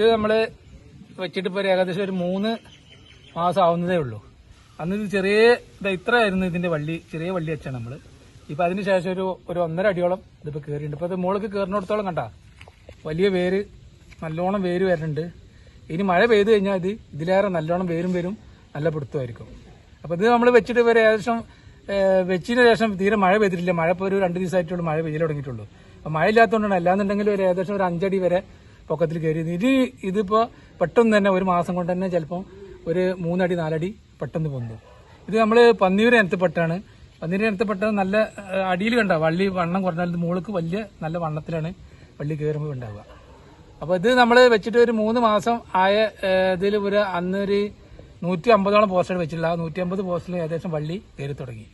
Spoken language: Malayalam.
ഇത് നമ്മള് വെച്ചിട്ട് ഇപ്പോൾ ഏകദേശം ഒരു 3 മാസം ആവുന്നതേ ഉള്ളൂ. അന്ന് ഇത് ഇത്ര ആയിരുന്നു ഇതിന്റെ വള്ളി, ചെറിയ വള്ളി വെച്ചാണ് നമ്മള്. ഇപ്പൊ അതിനുശേഷം ഒരു 1.5 അടിയോളം ഇതിപ്പോ കയറിയിട്ടുണ്ട്. ഇപ്പൊ ഇത് മുകളിൽ കയറിനോടത്തോളം കണ്ട വലിയ വേര്, നല്ലോണം വേര് വരുന്നുണ്ട്. ഇനി മഴ പെയ്തു കഴിഞ്ഞാൽ ഇതിലേറെ നല്ലോണം വേരും വരും, നല്ല പിടുത്തമായിരിക്കും. അപ്പൊ ഇത് നമ്മൾ വെച്ചിട്ട് വരെ ഏകദേശം വെച്ചതിന് ശേഷം തീരെ മഴ പെയ്തിട്ടില്ല. മഴ ഇപ്പോൾ ഒരു 2 ദിവസമായിട്ടുള്ളൂ മഴ പെയ്യൽ തുടങ്ങിയിട്ടുള്ളൂ. അപ്പൊ മഴ ഇല്ലാത്തതുകൊണ്ടാണ്. അല്ലാന്നുണ്ടെങ്കിൽ ഏകദേശം ഒരു 5 അടി വരെ പൊക്കത്തിൽ കയറിയത്. ഇതിപ്പോ പെട്ടെന്ന് തന്നെ 1 മാസം കൊണ്ട് തന്നെ ചിലപ്പോൾ ഒരു 3 അടി 4 അടി പെട്ടെന്ന് പൊന്തും. ഇത് നമ്മൾ പന്നിയൂര് ഇനത്തിൽപ്പെട്ടാണ്. പന്നിയൂര് ഇനത്തിൽപ്പെട്ടത് നല്ല അടിയിൽ കണ്ട വള്ളി വണ്ണം കുറഞ്ഞാൽ മുകൾക്ക് വലിയ നല്ല വണ്ണത്തിലാണ് വള്ളി കയറുമ്പോൾ ഉണ്ടാവുക. അപ്പൊ ഇത് നമ്മൾ വെച്ചിട്ട് ഒരു 3 മാസം ആയ ഇതിൽ അന്നൊരു 150ഓളം പോസ്റ്റർ വെച്ചിട്ടുള്ള 150 പോസ്റ്ററിൽ ഏകദേശം വള്ളി കയറി തുടങ്ങി.